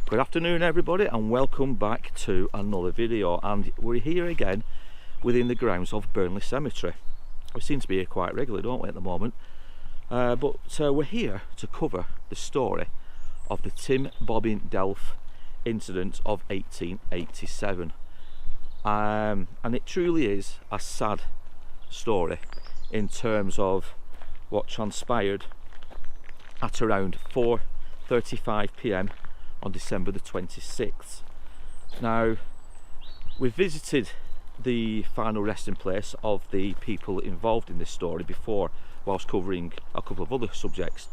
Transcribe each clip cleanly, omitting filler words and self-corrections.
Good afternoon everybody, and welcome back to another video. And we're here again within the grounds of Burnley Cemetery. We seem to be here quite regularly, don't we, at the moment? But we're here to cover the story of the Tim Bobbin Delph incident of 1887. And it truly is a sad story in terms of what transpired at around 4:35 p.m. on December the 26th. Now, we've visited the final resting place of the people involved in this story before, whilst covering a couple of other subjects,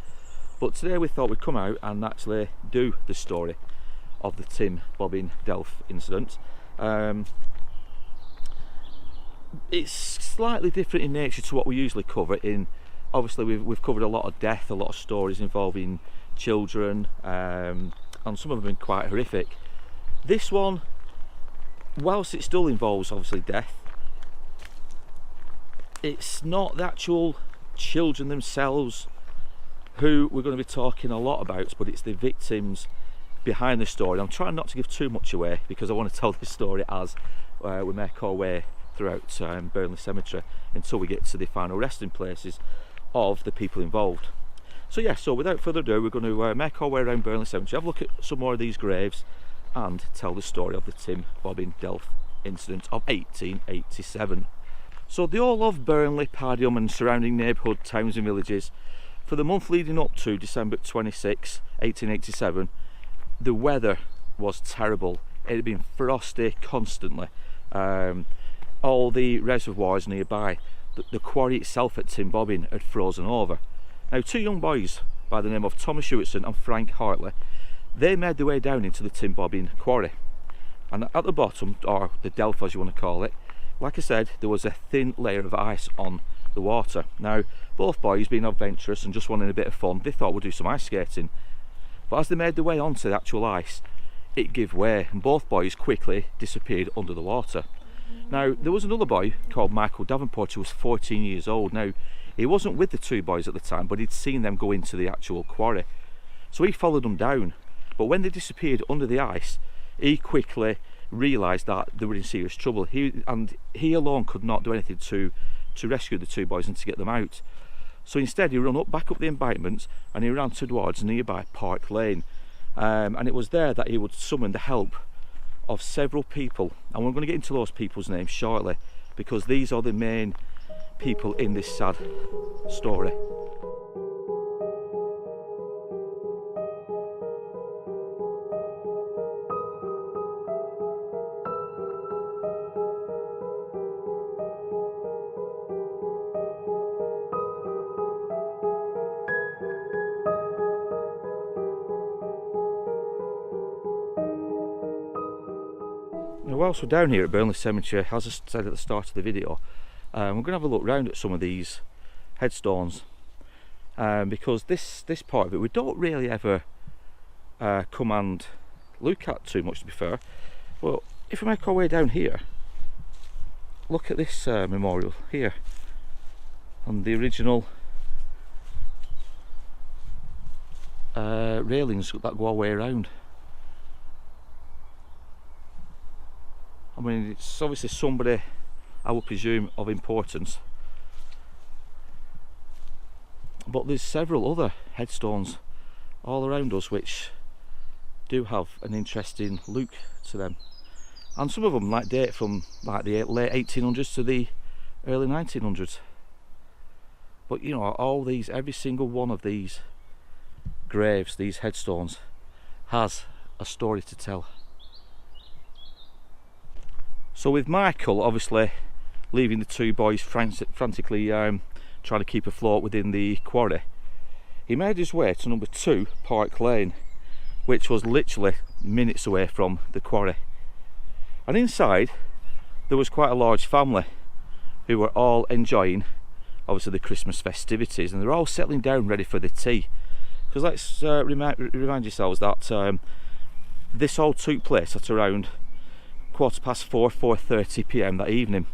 but today we thought we'd come out and actually do the story of the Tim Bobbin Delph incident. It's slightly different in nature to what we usually cover. Obviously we've covered a lot of death, a lot of stories involving children, and some of them have been quite horrific. This one, whilst it still involves obviously death, it's not the actual children themselves who we're going to be talking a lot about, but it's the victims behind the story. I'm trying not to give too much away because I want to tell this story as we make our way throughout Burnley Cemetery until we get to the final resting places of the people involved. So yeah, so without further ado, we're going to make our way around Burnley Cemetery, have a look at some more of these graves and tell the story of the Tim Bobbin Delph incident of 1887. So the whole of Burnley, Padiham and surrounding neighbourhood towns and villages, for the month leading up to December 26, 1887, the weather was terrible. It had been frosty constantly. All the reservoirs nearby, the quarry itself at Tim Bobbin had frozen over. Now, two young boys by the name of Thomas Hewitson and Frank Hartley, they made their way down into the Tim Bobbin quarry, and at the bottom, or the Delph as you want to call it, like I said, there was a thin layer of ice on the water. Now, both boys, being adventurous and just wanting a bit of fun, they thought we'd do some ice skating, but as they made their way onto the actual ice, it gave way and both boys quickly disappeared under the water. Now, there was another boy called Michael Davenport who was 14 years old. Now, he wasn't with the two boys at the time, but he'd seen them go into the actual quarry. So he followed them down. But when they disappeared under the ice, he quickly realised that they were in serious trouble. He alone could not do anything to rescue the two boys and to get them out. So instead he ran back up the embankment and he ran towards nearby Park Lane. And it was there that he would summon the help of several people. And we're going to get into those people's names shortly, because these are the main people in this sad story. Now, whilst we're down here at Burnley Cemetery, as I said at the start of the video, we're going to have a look round at some of these headstones, because this part of it we don't really ever come and look at too much, to be fair. Well, if we make our way down here, look at this memorial here and the original railings that go all the way around. I mean, it's obviously somebody, I would presume, of importance, but there's several other headstones all around us which do have an interesting look to them, and some of them like date from like the late 1800s to the early 1900s. But you know, all these, every single one of these graves, these headstones, has a story to tell. So with Michael obviously leaving the two boys frantically trying to keep afloat within the quarry, he made his way to number 2 Park Lane, which was literally minutes away from the quarry. And inside there was quite a large family who were all enjoying obviously the Christmas festivities, and they're all settling down ready for the tea. Because let's remind yourselves that this all took place at around 4:30 p.m. that evening.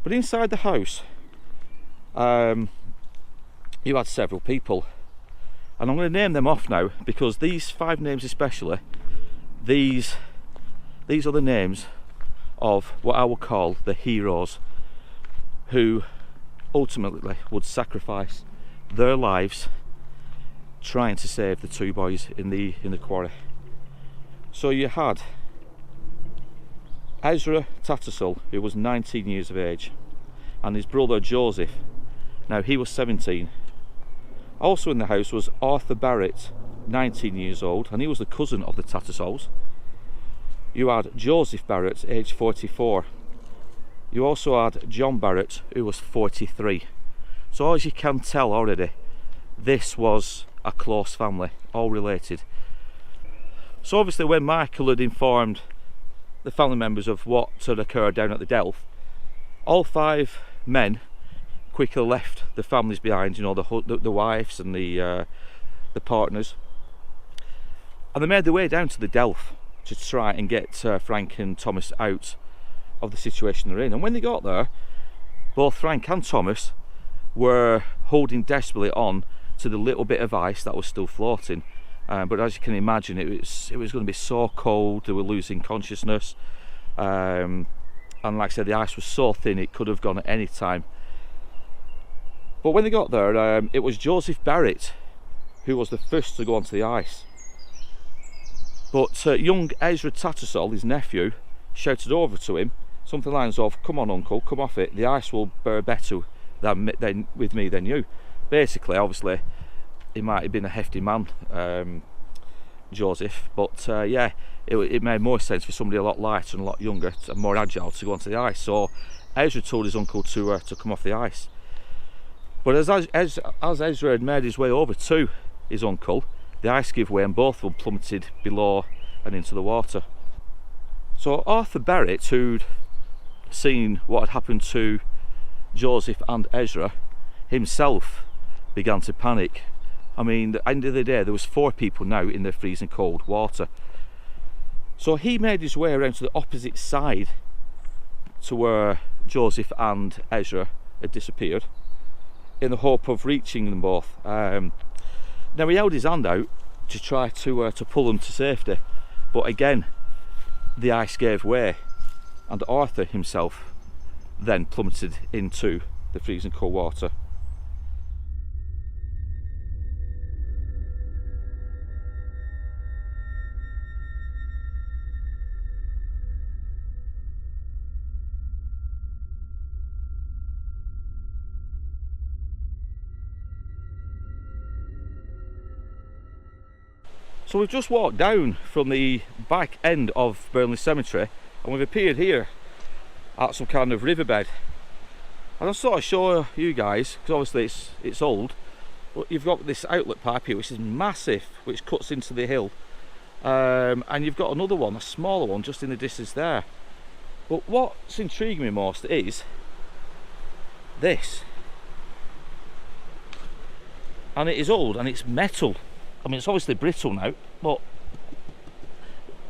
But inside the house you had several people, and I'm going to name them off now, because these 5 names especially, these are the names of what I will call the heroes who ultimately would sacrifice their lives trying to save the 2 boys in the quarry. So you had Ezra Tattersall, who was 19 years of age, and his brother Joseph, now he was 17. Also in the house was Arthur Barrett, 19 years old, and he was the cousin of the Tattersalls. You had Joseph Barrett, aged 44. You also had John Barrett, who was 43. So as you can tell already, this was a close family, all related. So obviously when Michael had informed the family members of what had occurred down at the Delph, all 5 men quickly left the families behind, you know, the wives and the partners, and they made their way down to the Delph to try and get Frank and Thomas out of the situation they're in. And when they got there, both Frank and Thomas were holding desperately on to the little bit of ice that was still floating, but as you can imagine, it was going to be so cold, they were losing consciousness, and like I said, the ice was so thin it could have gone at any time. But when they got there, it was Joseph Barrett who was the first to go onto the ice, but young Ezra Tattersall, his nephew, shouted over to him something lines of, "Come on uncle, come off it, the ice will bear better with me than you." Basically, obviously, he might have been a hefty man, Joseph, but yeah, it made more sense for somebody a lot lighter and a lot younger and more agile to go onto the ice. So Ezra told his uncle to come off the ice. But as Ezra had made his way over to his uncle, the ice gave way and both of them plummeted below and into the water. So Arthur Barrett, who'd seen what had happened to Joseph and Ezra, himself began to panic. I mean, at the end of the day, there was 4 people now in the freezing cold water. So he made his way around to the opposite side to where Joseph and Ezra had disappeared, in the hope of reaching them both. Now he held his hand out to try to pull them to safety, but again the ice gave way and Arthur himself then plummeted into the freezing cold water. So we've just walked down from the back end of Burnley Cemetery and we've appeared here at some kind of riverbed. And I'll sort of show you guys, because obviously it's old, but you've got this outlet pipe here which is massive, which cuts into the hill, and you've got another one, a smaller one, just in the distance there. But what's intriguing me most is this, and it is old and it's metal. I mean, it's obviously brittle now, but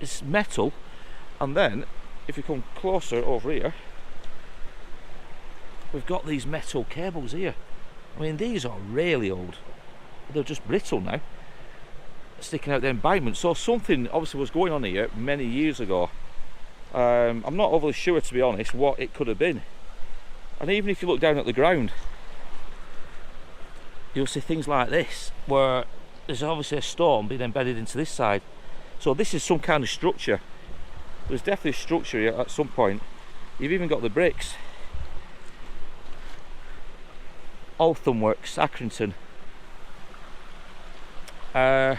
it's metal. And then if you come closer over here, we've got these metal cables here. I mean, these are really old, they're just brittle now, sticking out the embankment. So something obviously was going on here many years ago. I'm not overly sure, to be honest, what it could have been. And even if you look down at the ground, you'll see things like this, where there's obviously a storm being embedded into this side. So this is some kind of structure. There's definitely a structure here at some point. You've even got the bricks. Altham Works, Accrington. But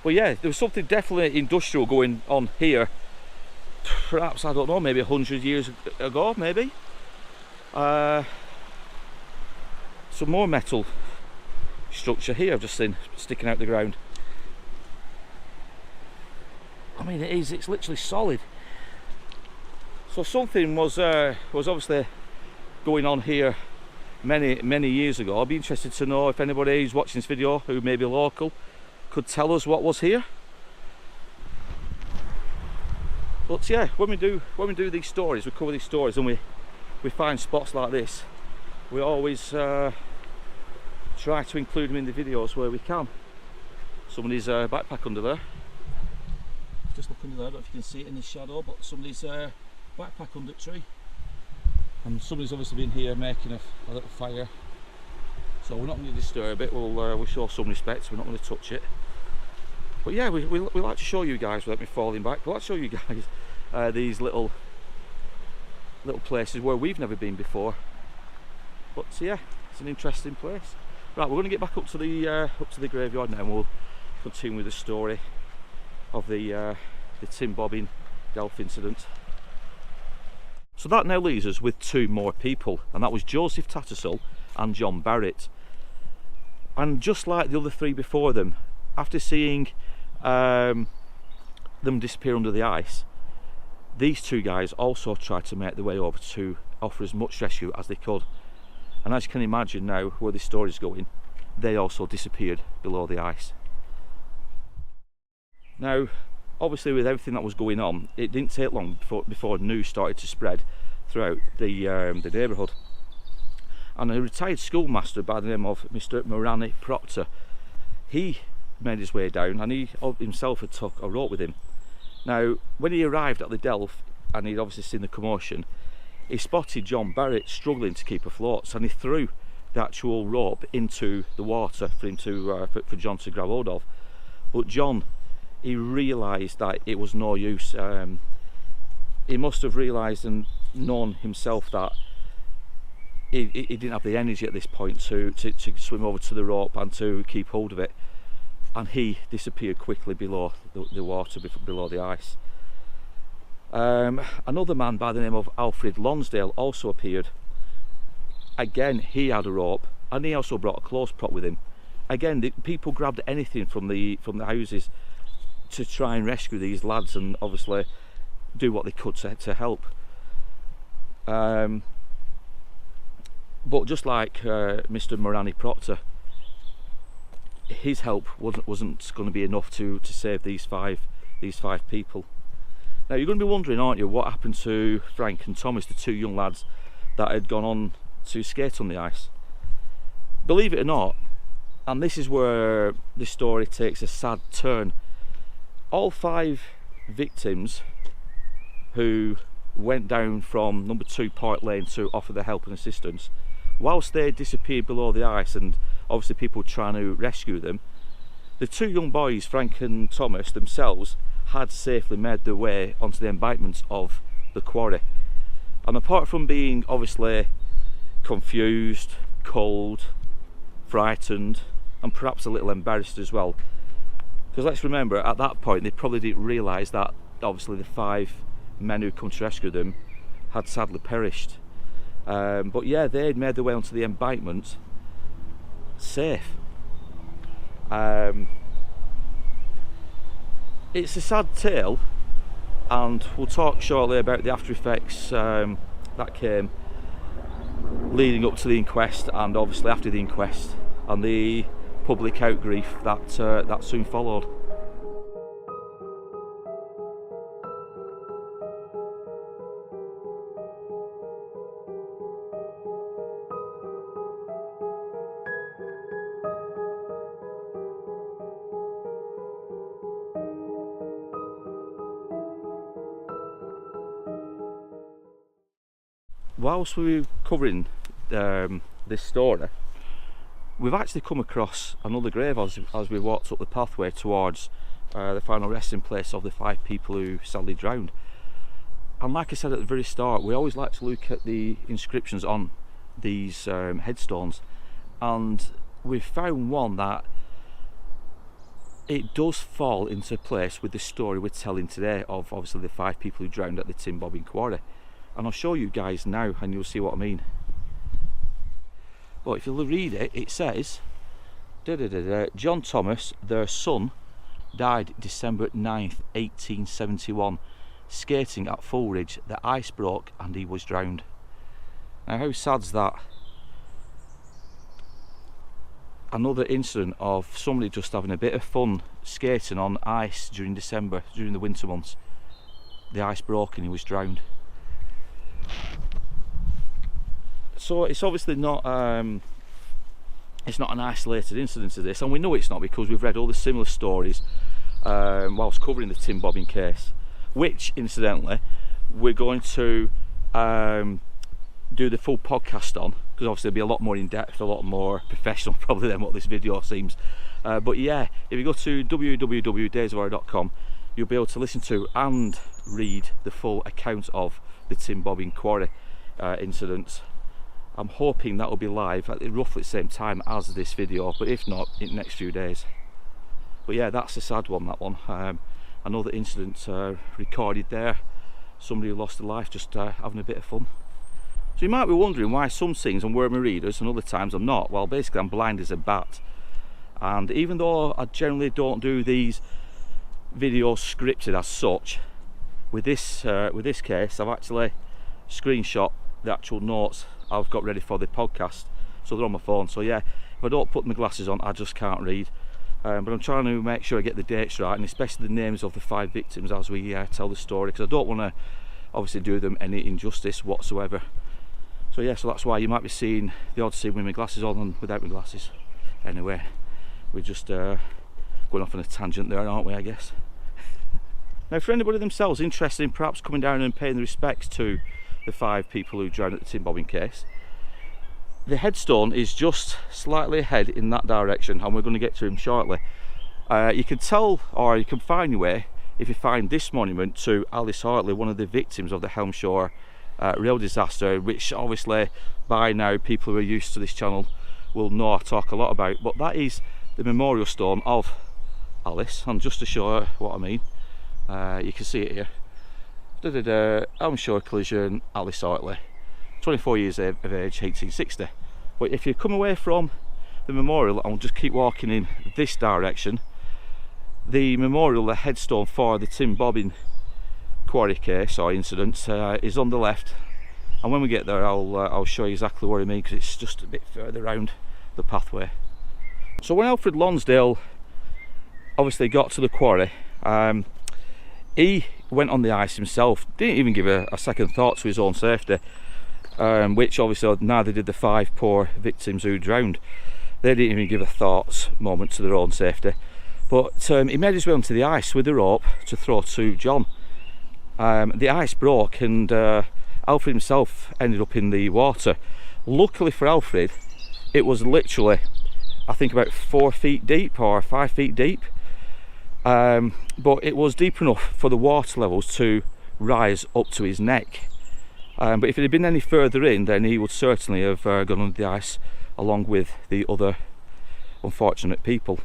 yeah, there was something definitely industrial going on here. Perhaps, I don't know, maybe 100 years ago, maybe. Some more metal structure here I've just seen sticking out the ground. I mean, it's literally solid. So something was obviously going on here many years ago. I'd be interested to know if anybody who's watching this video who may be local could tell us what was here. But yeah, when we do these stories, we cover these stories, and we find spots like this, we always try to include them in the videos where we can. Somebody's backpack under there. Just look under there, I don't know if you can see it in the shadow, but somebody's backpack under the tree. And somebody's obviously been here making a little fire. So we're not going to disturb it, we'll show some respect, we're not going to touch it. But yeah, we like to show you guys, without me falling back, we like to show you guys these little places where we've never been before. But yeah, it's an interesting place. Right, we're going to get back up to the graveyard now, and we'll continue with the story of the Tim Bobbin Delph incident. So that now leaves us with two more people, and that was Joseph Tattersall and John Barrett. And just like the other three before them, after seeing them disappear under the ice, these two guys also tried to make their way over to offer as much rescue as they could. And as you can imagine now where this story is going, they also disappeared below the ice. Now, obviously with everything that was going on, it didn't take long before news started to spread throughout the neighbourhood. And a retired schoolmaster by the name of Mr. Morani Proctor, he made his way down, and he himself had took a rope with him. Now, when he arrived at the Delph, and he'd obviously seen the commotion, he spotted John Barrett struggling to keep afloat, and he threw the actual rope into the water for him to for John to grab hold of. But John, he realised that it was no use. He must have realised and known himself that he didn't have the energy at this point to swim over to the rope and to keep hold of it, and he disappeared quickly below the water, below the ice. Another man by the name of Alfred Lonsdale also appeared. Again, he had a rope, and he also brought a clothes prop with him. Again, the people grabbed anything from the houses to try and rescue these lads, and obviously do what they could to help. But just like Mr. Morani Proctor, his help wasn't going to be enough to save these five people. Now you're going to be wondering, aren't you, what happened to Frank and Thomas, the two young lads that had gone on to skate on the ice? Believe it or not, and this is where the story takes a sad turn, all five victims who went down from number 2 Park Lane to offer their help and assistance, whilst they disappeared below the ice and obviously people trying to rescue them, the two young boys, Frank and Thomas themselves, had safely made their way onto the embankments of the quarry. And apart from being obviously confused, cold, frightened, and perhaps a little embarrassed as well, because let's remember, at that point they probably didn't realise that obviously the 5 men who come to rescue them had sadly perished. But yeah, they had made their way onto the embankment safe. It's a sad tale, and we'll talk shortly about the after effects that came leading up to the inquest, and obviously after the inquest, and the public outgrief that soon followed. Whilst we were covering this story, we've actually come across another grave as we walked up the pathway towards the final resting place of the 5 people who sadly drowned. And like I said at the very start, we always like to look at the inscriptions on these headstones, and we've found one that it does fall into place with the story we're telling today of obviously the 5 people who drowned at the Tim Bobbin quarry. And I'll show you guys now and you'll see what I mean. Well, if you'll read it, it says John Thomas, their son, died December 9th 1871, skating at Fulridge. The ice broke and he was drowned. Now how sad's that? Another incident of somebody just having a bit of fun skating on ice during December, during the winter months. The ice broke and he was drowned. So it's obviously not it's not an isolated incident to this, and we know it's not because we've read all the similar stories whilst covering the Tim Bobbin case, which incidentally we're going to do the full podcast on, because obviously it'll be a lot more in depth, a lot more professional probably than what this video seems. But yeah, if you go to www.daysofhorror.com, you'll be able to listen to and read the full account of the Tim Bobbin quarry incident. I'm hoping that will be live at roughly the same time as this video, but if not, in the next few days. But yeah, that's a sad one, that one. Another incident recorded there, somebody who lost their life just having a bit of fun. So you might be wondering why some things I'm wearing my readers and other times I'm not. Well, basically I'm blind as a bat, and even though I generally don't do these videos scripted as such, with this case I've actually screenshot the actual notes I've got ready for the podcast, so they're on my phone. So yeah, if I don't put my glasses on I just can't read, but I'm trying to make sure I get the dates right, and especially the names of the 5 victims as we tell the story, because I don't want to obviously do them any injustice whatsoever. So yeah, so that's why you might be seeing the odd scene with my glasses on and without my glasses. Anyway, we're just going off on a tangent there, aren't we, I guess. Now, for anybody themselves interested in perhaps coming down and paying the respects to the 5 people who drowned at the Tim Bobbin case, the headstone is just slightly ahead in that direction, and we're going to get to him shortly. You can tell, or you can find your way if you find this monument to Alice Hartley, one of the victims of the Helmshire rail disaster, which obviously by now people who are used to this channel will know I talk a lot about. But that is the memorial stone of Alice, and just to show you what I mean, you can see it here. Helmshire collision, Alice Hartley, 24 years of age, 1860. But if you come away from the memorial and we'll just keep walking in this direction, the memorial, the headstone for the Tim Bobbin quarry case or incident is on the left, and when we get there I'll show you exactly what I mean, because it's just a bit further round the pathway. So when Alfred Lonsdale obviously got to the quarry, he went on the ice himself, didn't even give a second thought to his own safety, which obviously neither did the 5 poor victims who drowned. They didn't even give a thought moment to their own safety, but he made his way onto the ice with the rope to throw to John. The ice broke and Alfred himself ended up in the water. Luckily for Alfred, it was literally, I think, about 4 feet deep or 5 feet deep, but it was deep enough for the water levels to rise up to his neck. But if it had been any further in, then he would certainly have gone under the ice along with the other unfortunate people.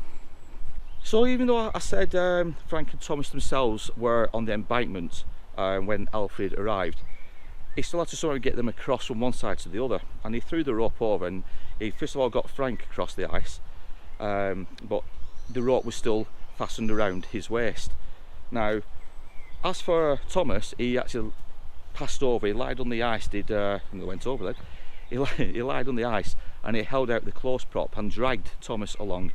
So even though I said Frank and Thomas themselves were on the embankment when Alfred arrived, he still had to sort of get them across from one side to the other, and he threw the rope over, and he first of all got Frank across the ice, but the rope was still fastened around his waist. Now as for Thomas, he actually passed over, he lied on the ice, and went over then. He lied on the ice and he held out the clothes prop and dragged Thomas along.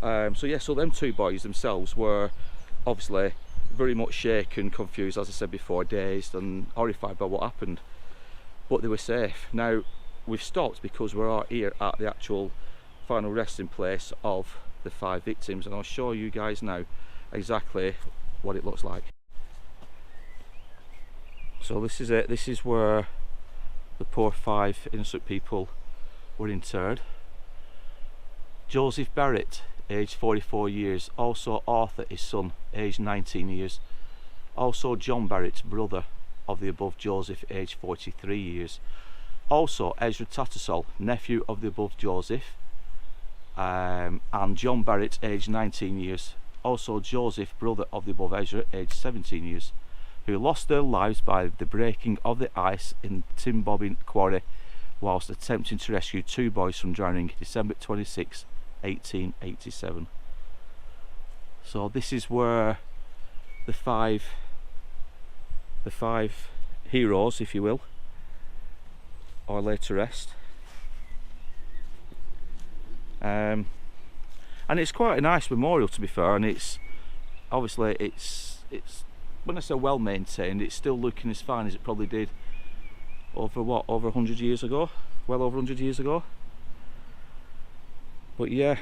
So yeah, so them 2 boys themselves were obviously very much shaken, confused, as I said before, dazed and horrified by what happened, but they were safe. Now we've stopped because we're here at the actual final resting place of the 5 victims, and I'll show you guys now exactly what it looks like. So this is it, this is where the poor 5 innocent people were interred. Joseph Barrett, aged 44 years. Also Arthur, his son, aged 19 years. Also John Barrett, brother of the above Joseph, aged 43 years. Also Ezra Tattersall, nephew of the above Joseph, and John Barrett, aged 19 years. Also Joseph, brother of the above Ezra, aged 17 years, who lost their lives by the breaking of the ice in Tim Bobbin quarry whilst attempting to rescue 2 boys from drowning, December 26, 1887. So this is where the five heroes, if you will, are laid to rest. And it's quite a nice memorial, to be fair, and it's obviously it's when I say well maintained, it's still looking as fine as it probably did over 100 years ago, well over 100 years ago. But yeah,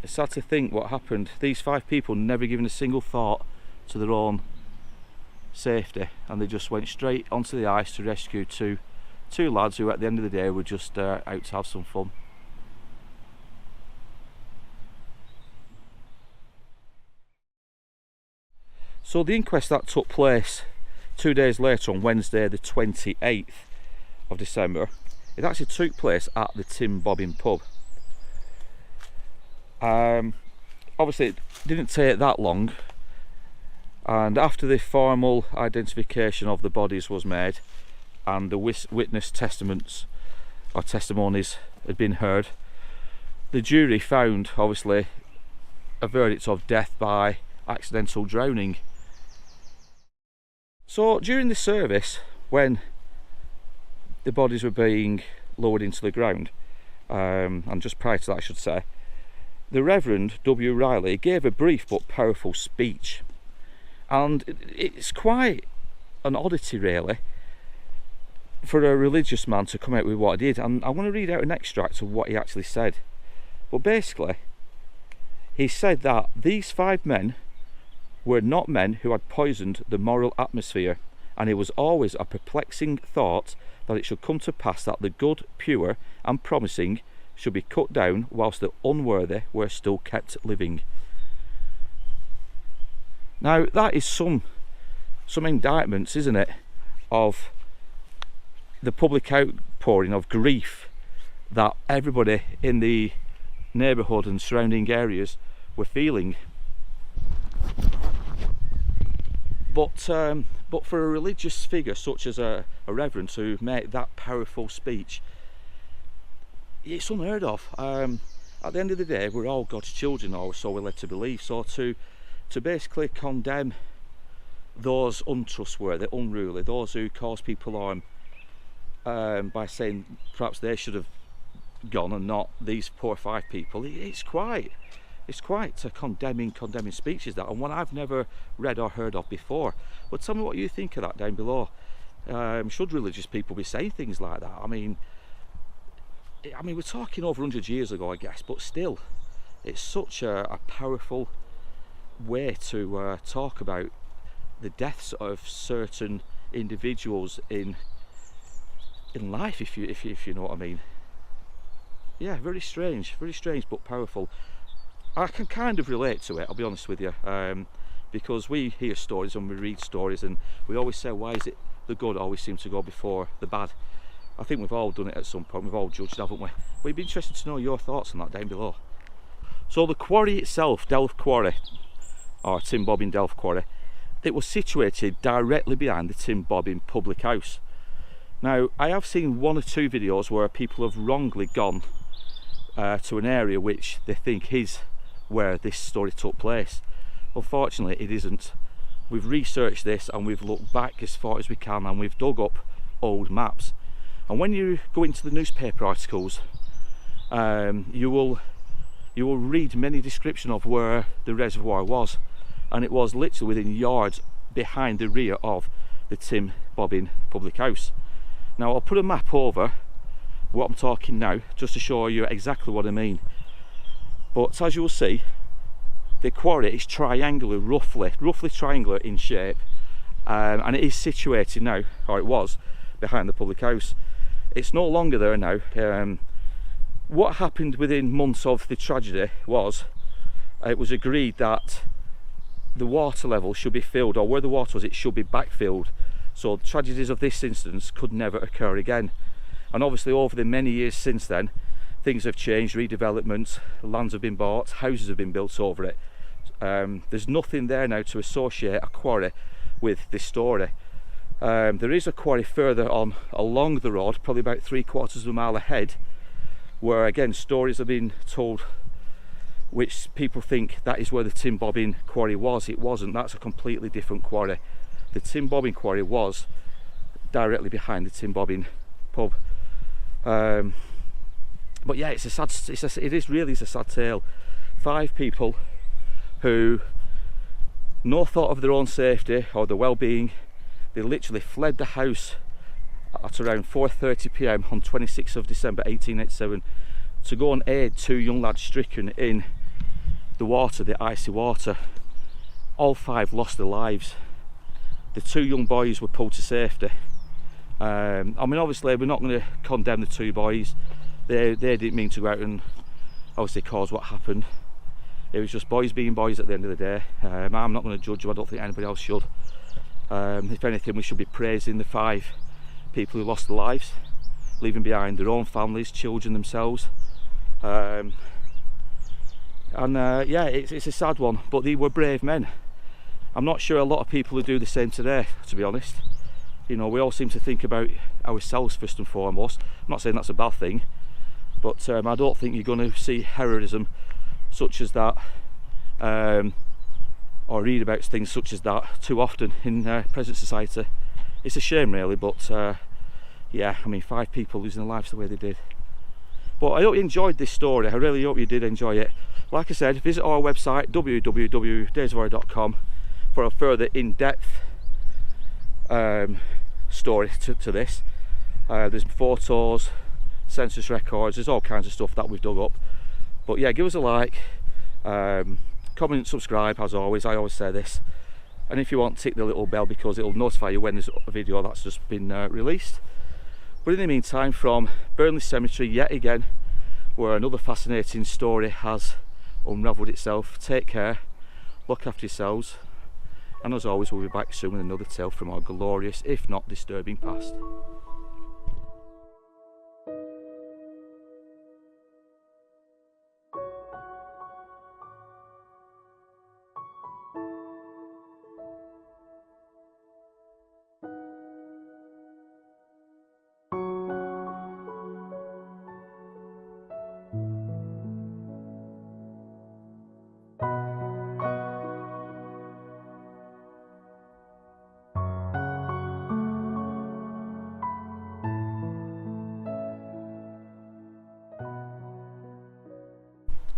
it's sad to think what happened. These 5 people never given a single thought to their own safety, and they just went straight onto the ice to rescue two lads who at the end of the day were just out to have some fun. So the inquest that took place 2 days later, on Wednesday the 28th of December, it actually took place at the Tim Bobbin pub. Obviously it didn't take that long, and after the formal identification of the bodies was made and the witness testaments or testimonies had been heard, the jury found obviously a verdict of death by accidental drowning. So during the service, when the bodies were being lowered into the ground, and just prior to that I should say, the Reverend W. Riley gave a brief but powerful speech, and it's quite an oddity really for a religious man to come out with what he did, and I want to read out an extract of what he actually said. But basically he said that these 5 men were not men who had poisoned the moral atmosphere, and it was always a perplexing thought that it should come to pass that the good, pure and promising should be cut down whilst the unworthy were still kept living. Now that is some indictments, isn't it, of the public outpouring of grief that everybody in the neighbourhood and surrounding areas were feeling. But for a religious figure such as a reverend to make that powerful speech, it's unheard of. At the end of the day, we're all God's children, or so we're led to believe. So to basically condemn those untrustworthy, unruly, those who cause people harm, by saying perhaps they should have gone and not these poor 5 people, it's quite condemning speeches, that, and one I've never read or heard of before. But tell me what you think of that down below. Should religious people be saying things like that? I mean we're talking over 100 years ago, I guess, but still, it's such a powerful way to talk about the deaths of certain individuals in life, if you know what I mean. Yeah, very strange but powerful. I can kind of relate to it, I'll be honest with you, because we hear stories and we read stories, and we always say, why is it the good always seems to go before the bad? I think we've all done it at some point, we've all judged, haven't we? But it'd be interesting to know your thoughts on that down below. So the quarry itself, Delph Quarry, or Tim Bobbin Delph Quarry, it was situated directly behind the Tim Bobbin public house. Now, I have seen 1 or 2 videos where people have wrongly gone to an area which they think is where this story took place. Unfortunately, it isn't. We've researched this and we've looked back as far as we can, and we've dug up old maps. And when you go into the newspaper articles, you will read many descriptions of where the reservoir was, and it was literally within yards behind the rear of the Tim Bobbin public house. Now I'll put a map over what I'm talking now, just to show you exactly what I mean. But as you will see, the quarry is triangular, roughly triangular in shape, and it is situated now, or it was, behind the public house. It's no longer there now. what happened within months of the tragedy was it was agreed that the water level should be filled, or where the water was, it should be backfilled, so the tragedies of this instance could never occur again. And obviously over the many years since then, things have changed, redevelopments, lands have been bought, houses have been built over it. There's nothing there now to associate a quarry with this story. There is a quarry further on along the road, probably about 3/4 of a mile ahead, where again stories have been told which people think that is where the Tim Bobbin quarry was. It wasn't. That's a completely different quarry. The Tim Bobbin quarry was directly behind the Tim Bobbin pub. But yeah, it is really a sad tale. 5 people who no thought of their own safety or their well-being. They literally fled the house at around 4:30 p.m. on 26th of December 1887 to go and aid 2 young lads stricken in the water, the icy water. All 5 lost their lives. The 2 young boys were pulled to safety. I mean, obviously we're not going to condemn the 2 boys. They didn't mean to go out and obviously cause what happened. It was just boys being boys at the end of the day. I'm not going to judge them. I don't think anybody else should. If anything, we should be praising the 5 people who lost their lives, leaving behind their own families, children themselves. Yeah, it's a sad one, but they were brave men. I'm not sure a lot of people who do the same today, to be honest. You know, we all seem to think about ourselves first and foremost. I'm not saying that's a bad thing, but I don't think you're going to see heroism such as that, or read about things such as that too often in present society. It's a shame really, but yeah, I mean, 5 people losing their lives the way they did. But I hope you enjoyed this story. I really hope you did enjoy it. Like I said, visit our website www.daysofhorror.com for a further in-depth story to this. There's photos, census records, there's all kinds of stuff that we've dug up. But yeah, give us a like, comment, subscribe as always. I always say this, and if you want, tick the little bell because it'll notify you when there's a video that's just been released. But in the meantime, from Burnley Cemetery yet again, where another fascinating story has unravelled itself, take care, look after yourselves, and as always we'll be back soon with another tale from our glorious, if not disturbing, past.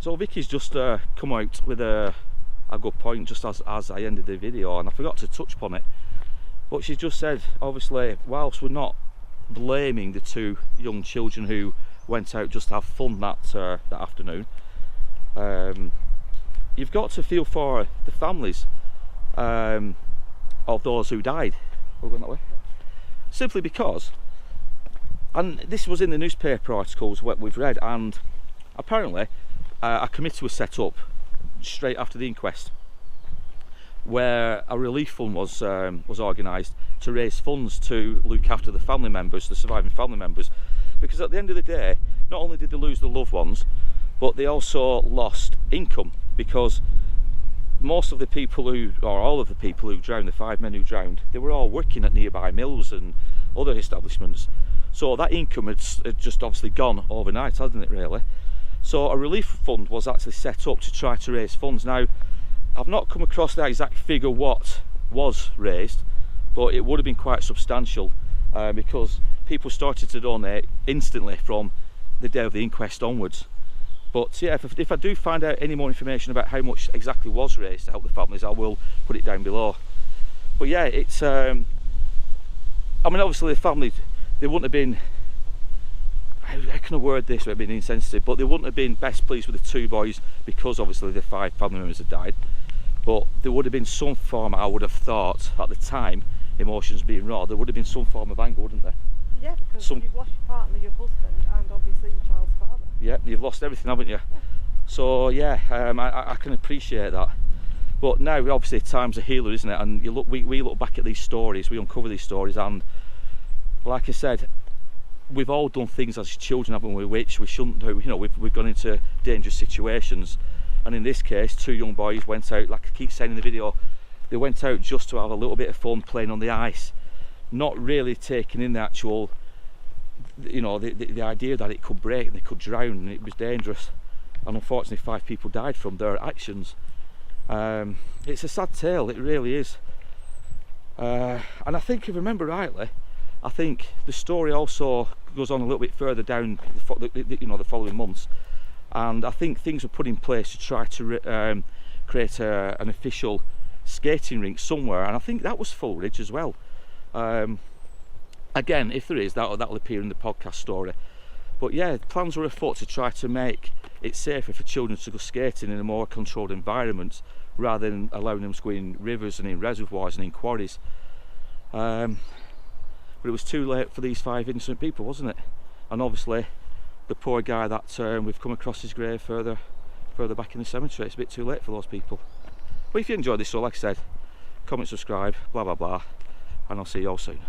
So Vicky's just come out with a good point just as I ended the video, and I forgot to touch upon it, but she just said, obviously, whilst we're not blaming the 2 young children who went out just to have fun that afternoon, you've got to feel for the families of those who died. We're going that way. Simply because, and this was in the newspaper articles what we've read, and apparently a committee was set up straight after the inquest where a relief fund was organised to raise funds to look after the family members, the surviving family members, because at the end of the day, not only did they lose their loved ones, but they also lost income, because most of the people who, or all of the people who drowned, the 5 men who drowned, they were all working at nearby mills and other establishments, so that income had just obviously gone overnight, hadn't it really? So a relief fund was actually set up to try to raise funds. Now, I've not come across the exact figure what was raised, but it would have been quite substantial because people started to donate instantly from the day of the inquest onwards. But yeah, if I do find out any more information about how much exactly was raised to help the families, I will put it down below. But yeah, it's I mean, obviously the family, they wouldn't have been, how can I word this without being insensitive, but they wouldn't have been best pleased with the 2 boys because obviously the 5 family members had died. But there would have been some form, I would have thought at the time, emotions being raw, there would have been some form of anger, wouldn't there? Yeah, because you've lost your partner, your husband, and obviously your child's father. Yeah, you've lost everything, haven't you? Yeah. So yeah, I can appreciate that. But now, obviously, time's a healer, isn't it? And we look back at these stories, we uncover these stories, and like I said, we've all done things as children, haven't we, which we shouldn't do. You know, we've gone into dangerous situations, and in this case, two young boys went out, like I keep saying in the video, they went out just to have a little bit of fun playing on the ice, not really taking in the actual, you know, the idea that it could break and they could drown and it was dangerous. And unfortunately 5 people died from their actions. It's a sad tale, it really is. And I think, if I remember rightly, I think the story also goes on a little bit further down the following months, and I think things were put in place to try to create an official skating rink somewhere, and I think that was Fulridge as well. Again, if there is, that'll appear in the podcast story. But yeah, plans were afoot to try to make it safer for children to go skating in a more controlled environment, rather than allowing them to go in rivers and in reservoirs and in quarries. But it was too late for these 5 innocent people, wasn't it? And obviously the poor guy that we've come across his grave further back in the cemetery, it's a bit too late for those people. But if you enjoyed this, so like I said, comment, subscribe, blah blah blah, and I'll see you all soon.